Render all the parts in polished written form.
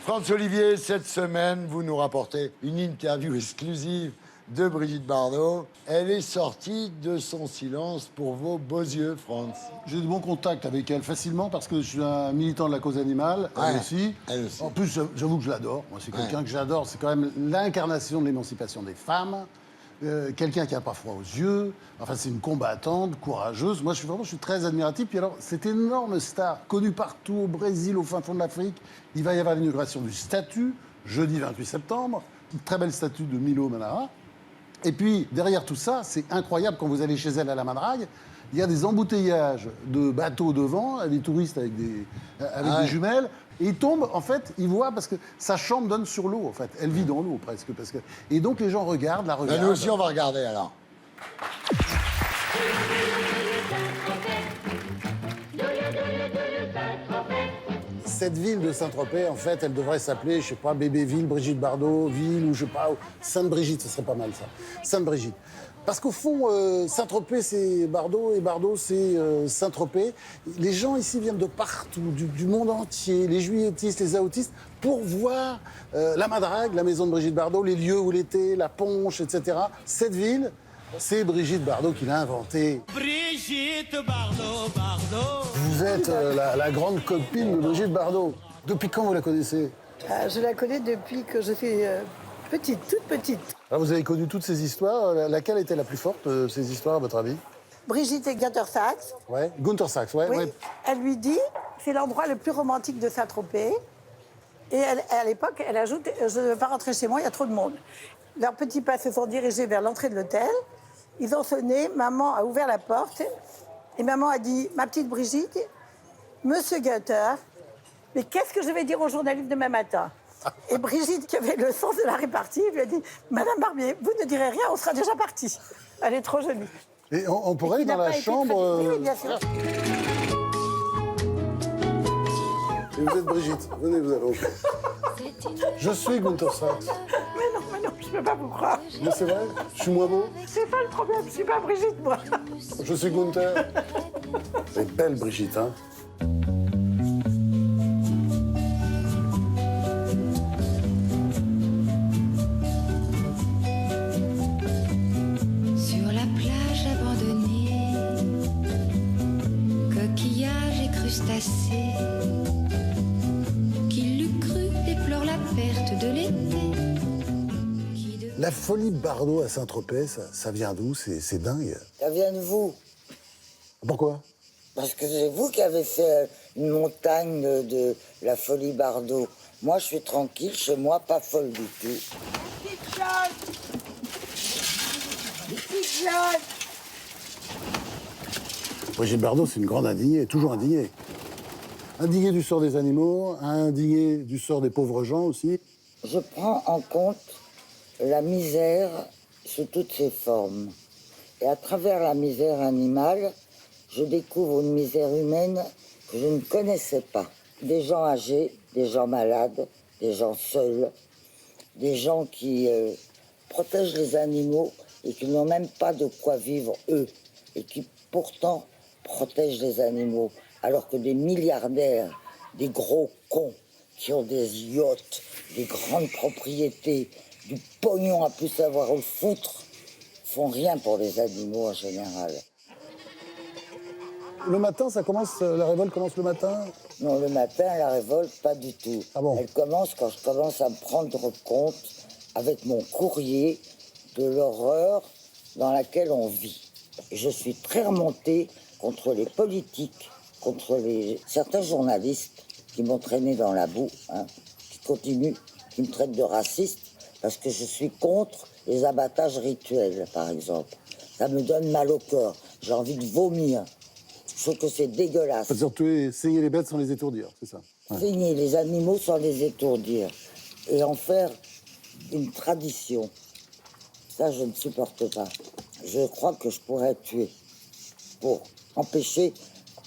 Franz Olivier, cette semaine, vous nous rapportez une interview exclusive de Brigitte Bardot. Elle est sortie de son silence pour vos beaux yeux, Franz. J'ai de bons contacts avec elle facilement parce que je suis un militant de la cause animale, Ouais, elle aussi. elle aussi. En plus, j'avoue que je l'adore. Moi, c'est quelqu'un que j'adore. C'est quand même l'incarnation de l'émancipation des femmes. Quelqu'un qui n'a pas froid aux yeux. Enfin, c'est une combattante, courageuse. Moi, je suis très admiratif. Puis alors, cette énorme star, connue partout, au Brésil, au fin fond de l'Afrique, il va y avoir l'inauguration du statut, jeudi 28 septembre. Une très belle statue de Milo Manara. Et puis, derrière tout ça, c'est incroyable, quand vous allez chez elle à la Madrague, il y a des embouteillages de bateaux devant, des touristes avec des jumelles. Et ils tombent, en fait, ils voient, parce que sa chambre donne sur l'eau, en fait. Elle vit dans l'eau, presque. Et donc, les gens regardent, la regardent. Nous aussi, on va regarder, alors. Cette ville de Saint-Tropez, en fait, elle devrait s'appeler, je sais pas, Bébéville, Brigitte Bardot, ville, ou je sais pas, Sainte-Brigitte, ce serait pas mal, ça. Sainte-Brigitte. Parce qu'au fond, Saint-Tropez, c'est Bardot, et Bardot, c'est Saint-Tropez. Les gens ici viennent de partout, du monde entier, les juilletistes, les autistes, pour voir la Madrague, la maison de Brigitte Bardot, les lieux où elle était, la Ponche, etc. Cette ville, c'est Brigitte Bardot qui l'a inventée. Brigitte Bardot, Bardot. Vous êtes la grande copine de Brigitte Bardot. Depuis quand vous la connaissez? Je la connais depuis que je suis petite, toute petite. Alors vous avez connu toutes ces histoires. Laquelle était la plus forte, ces histoires, à votre avis? Brigitte et Gunther Sachs. Ouais, Gunther Sachs, ouais. Oui, Ouais. elle lui dit, c'est l'endroit le plus romantique de Saint-Tropez. Et à l'époque, elle ajoute, je ne veux pas rentrer chez moi, il y a trop de monde. Leurs petits pas se sont dirigés vers l'entrée de l'hôtel. Ils ont sonné, maman a ouvert la porte. Et maman a dit, ma petite Brigitte, Monsieur Gunther, mais qu'est-ce que je vais dire aux journalistes demain matin? Et Brigitte, qui avait le sens de la répartie, lui a dit, Madame Barbier, vous ne direz rien, on sera déjà parti. Elle est trop jolie. Et on pourrait, Et qui dans n'a la pas été chambre... très- Oui, bien sûr. Et vous êtes Brigitte, venez, vous allez au Je suis Gunther Sachs. Mais non, je ne peux pas vous croire. Mais c'est vrai, je suis moins beau. C'est pas le problème, je suis pas Brigitte, moi. Je suis Gunther. C'est belle, Brigitte, hein. Sur la plage abandonnée, coquillages et crustacés, qui l'eût cru déplore la perte de l'été. La folie Bardot à Saint-Tropez, ça vient d'où? C'est dingue. Ça vient de vous. Pourquoi? Parce que c'est vous qui avez fait une montagne de la folie Bardot. Moi, je suis tranquille, chez moi, pas folle du tout. Brigitte Bardot, c'est une grande indignée, toujours indignée. Indignée du sort des animaux, indignée du sort des pauvres gens aussi. Je prends en compte la misère sous toutes ses formes. Et à travers la misère animale, je découvre une misère humaine que je ne connaissais pas. Des gens âgés, des gens malades, des gens seuls, des gens qui protègent les animaux et qui n'ont même pas de quoi vivre eux, et qui pourtant protègent les animaux, alors que des milliardaires, des gros cons qui ont des yachts, des grandes propriétés, du pognon à plus savoir où foutre, font rien pour les animaux en général. Le matin, ça commence, la révolte commence le matin? Non, le matin, la révolte, pas du tout. Ah bon? Elle commence quand je commence à me prendre compte, avec mon courrier, de l'horreur dans laquelle on vit. Et je suis très remontée contre les politiques, contre certains journalistes qui m'ont traîné dans la boue, qui continuent, qui me traitent de raciste, parce que je suis contre les abattages rituels, par exemple. Ça me donne mal au corps. J'ai envie de vomir. Je trouve que c'est dégueulasse. C'est-à-dire saigner les bêtes sans les étourdir, c'est ça? Ouais. Saigner les animaux sans les étourdir et en faire une tradition. Ça, je ne supporte pas. Je crois que je pourrais tuer pour empêcher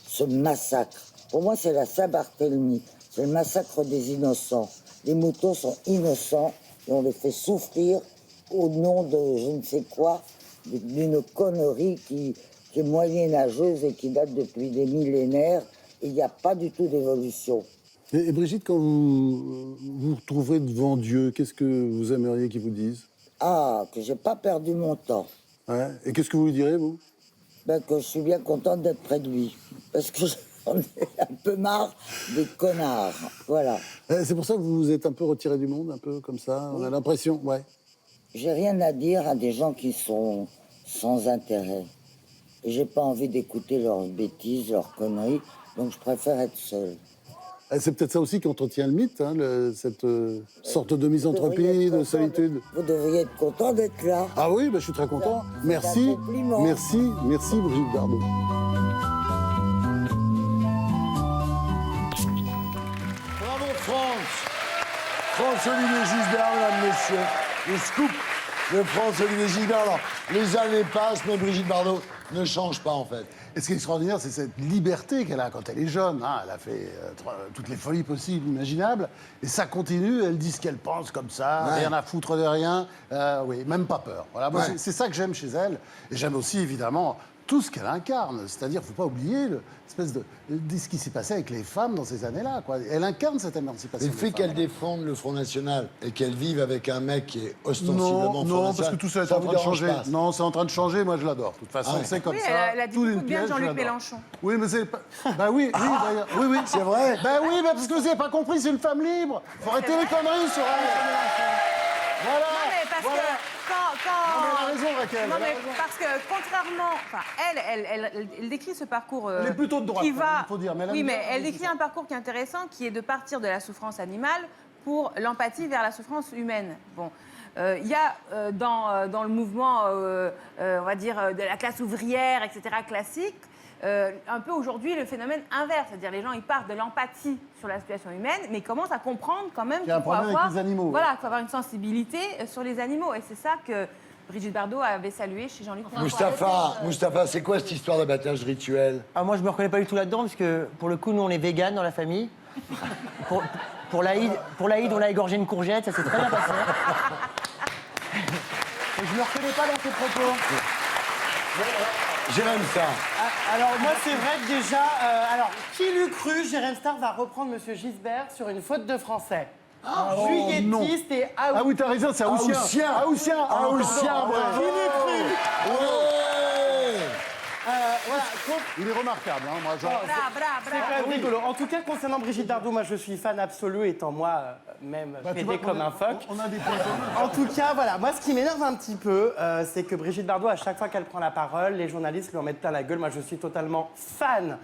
ce massacre. Pour moi, c'est la Saint-Barthélemy. C'est le massacre des innocents. Les moutons sont innocents et on les fait souffrir au nom de je ne sais quoi, d'une connerie qui est moyenâgeuse et qui date depuis des millénaires. Et il n'y a pas du tout d'évolution. Et Brigitte, quand vous vous retrouverez devant Dieu, qu'est-ce que vous aimeriez qu'il vous dise? Ah, que j'ai pas perdu mon temps. Ouais. Et qu'est-ce que vous lui direz, vous? Ben, que je suis bien contente d'être près de lui. Parce que j'en ai un peu marre des connards. Voilà. C'est pour ça que vous vous êtes un peu retiré du monde, un peu comme ça. On a l'impression, ouais. J'ai rien à dire à des gens qui sont sans intérêt. Et j'ai pas envie d'écouter leurs bêtises, leurs conneries. Donc je préfère être seule. C'est peut-être ça aussi qui entretient le mythe, hein, cette sorte de misanthropie, de solitude. Vous devriez être content d'être là. Ah oui, bah, je suis très content. C'est Merci, un compliment. merci Brigitte Bardot. Bravo France. France-Olivier Gisbert, mesdames, messieurs. Le scoop de France-Olivier Gisbert. Alors, les années passent, mais Brigitte Bardot ne change pas, en fait. Et ce qui est extraordinaire, c'est cette liberté qu'elle a quand elle est jeune. Hein. Elle a fait toutes les folies possibles, imaginables. Et ça continue, elle dit ce qu'elle pense comme ça, Ouais. rien à foutre de rien. Oui, même pas peur. Voilà, moi, Ouais. c'est ça que j'aime chez elle. Et j'aime aussi, évidemment, tout ce qu'elle incarne. C'est-à-dire, il ne faut pas oublier l'espèce de ce qui s'est passé avec les femmes dans ces années-là. Quoi. Elle incarne cette émancipation. Le des fait femmes. qu'elle défende le Front National et qu'elle vive avec un mec qui est ostensiblement Front Non, National, parce que tout ça est ça en vous train de dérange changer. pas, ça Non, c'est en train de changer. Moi, je l'adore. De toute façon, Ah ouais. c'est comme Oui, ça. elle a dit Tout beaucoup d'une de bien de pièce, je Jean-Luc l'adore. Mélenchon. Oui, mais c'est pas... Bah oui, d'ailleurs. Oui, oui. C'est vrai. Ben oui, parce que vous n'avez pas compris, c'est une femme libre. Faut arrêter les conneries sur elle. Voilà. Non, mais parce voilà. que quand... Non, mais elle a raison, Raquel. Non, elle a mais raison. parce que contrairement... Enfin, elle décrit ce parcours... Elle est plutôt de droite, qui quand va... même, il faut dire, mais elle oui, aime mais bien elle dire décrit ça. un parcours qui est intéressant, qui est de partir de la souffrance animale pour l'empathie vers la souffrance humaine. Bon. Il y a dans le mouvement, on va dire, de la classe ouvrière, etc., classique, un peu aujourd'hui le phénomène inverse. C'est-à-dire les gens, ils partent de l'empathie sur la situation humaine, mais ils commencent à comprendre quand même Il y a un qu'il faut problème avec avoir, les animaux, voilà, ouais. qu'il faut avoir une sensibilité sur les animaux. Et c'est ça que Brigitte Bardot avait salué chez Jean-Luc Mélenchon. Moustapha, c'est quoi cette histoire d'abattage rituel? Ah, moi, je me reconnais pas du tout là-dedans, parce que pour le coup, nous, on est véganes dans la famille. Pour l'Aïd, on a égorgé une courgette, ça s'est très bien passé. Et je me reconnais pas dans ces propos. J'aime ça. Alors moi c'est vrai que déjà, alors qui l'eût cru, Jérém Starr va reprendre Monsieur Gisbert sur une faute de français. Juilletiste et Ah oui, t'as raison, c'est Aoussien. Aoussien. Aoussien, bravo. Qui l'eût cru? Ouais. voilà, Il est remarquable, hein, moi, genre... c'est quand même rigolo. En tout cas, concernant Brigitte Bardot, moi je suis fan absolu, étant moi même Bah, tu pédé vois, comme un phoque. On a des points communs. En tout cas, voilà, moi ce qui m'énerve un petit peu, c'est que Brigitte Bardot, à chaque fois qu'elle prend la parole, les journalistes lui en mettent plein la gueule. Moi je suis totalement fan.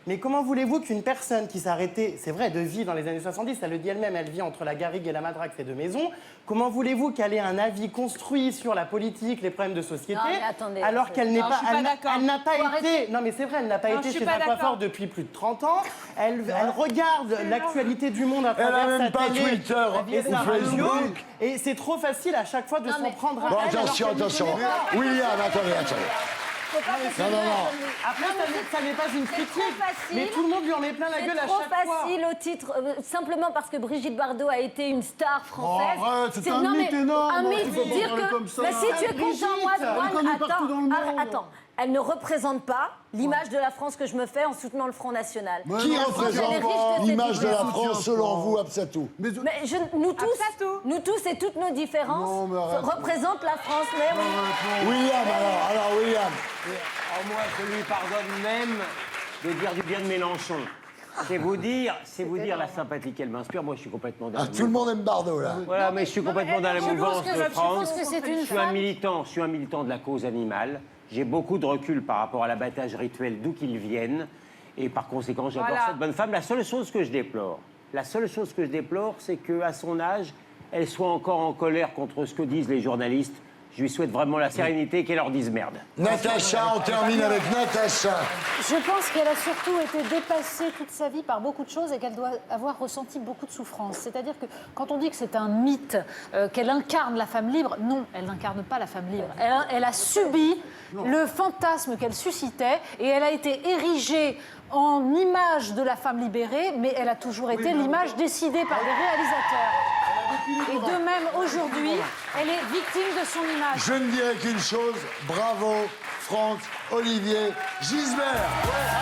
Mais comment voulez-vous qu'une personne qui s'est arrêtée, c'est vrai, de vivre dans les années 70, elle le dit elle-même, elle vit entre la Garrigue et la Madrague, c'est deux maisons, comment voulez-vous qu'elle ait un avis construit sur la politique, les problèmes de société, Non, mais attendez, alors qu'elle n'est non, pas... je suis pas d'accord. Elle n'a pas Faut été... arrêter. Non mais c'est vrai, elle n'a pas Non, été je suis chez pas un d'accord. coiffeur depuis plus de 30 ans. Elle regarde l'actualité du monde à Elle a travers même sa pas télé Twitter et ou sa radio. Facebook. Et c'est trop facile à chaque fois de Non, s'en mais- prendre à Bon, elle. alors attention, qu'elle n'y attention. connaît pas. William, attendez. Faut pas que Non, non, non. Après, ça n'est pas une c'est critique. trop facile. Mais tout le monde lui en met plein la gueule à C'est trop chaque fois. facile au titre, simplement parce que Brigitte Bardot a été une star française. Oh, arrête, c'est un non, mythe mais énorme, Un tu mythe, peux pas dire parler que comme ça. bah, si tu es Brigitte, content, moi, elle est connue partout dans le monde. attends. Elle ne représente pas l'image de la France que je me fais en soutenant le Front National. Qui La France, elle est riche de représente ses l'image de la différences. France selon vous, Absatou? Mais nous tous et toutes nos différences Non, mais arrête. représentent la France. Mais oui. William, alors William. Moi, je lui pardonne même de dire du bien de Mélenchon. C'est vous dire la sympathie qu'elle m'inspire. Moi, je suis complètement dans Ah, tout le monde aime Bardot, là. Voilà, mais je suis complètement dans la mouvance de France. que c'est une Je suis un militant de la cause animale. J'ai beaucoup de recul par rapport à l'abattage rituel, d'où qu'il vienne. Et par conséquent, j'adore Voilà. cette bonne femme. La seule chose que je déplore, c'est qu'à son âge, elle soit encore en colère contre ce que disent les journalistes. Je lui souhaite vraiment la sérénité et qu'elle leur dise merde. Natacha, on termine avec Natacha. Je pense qu'elle a surtout été dépassée toute sa vie par beaucoup de choses et qu'elle doit avoir ressenti beaucoup de souffrance. C'est-à-dire que quand on dit que c'est un mythe, qu'elle incarne la femme libre, non, elle n'incarne pas la femme libre. Elle a subi le fantasme qu'elle suscitait et elle a été érigée en image de la femme libérée, mais elle a toujours été l'image décidée par les réalisateurs. Et de même, aujourd'hui, elle est victime de son image. Je ne dirai qu'une chose, bravo, Franck, Olivier, Gisbert.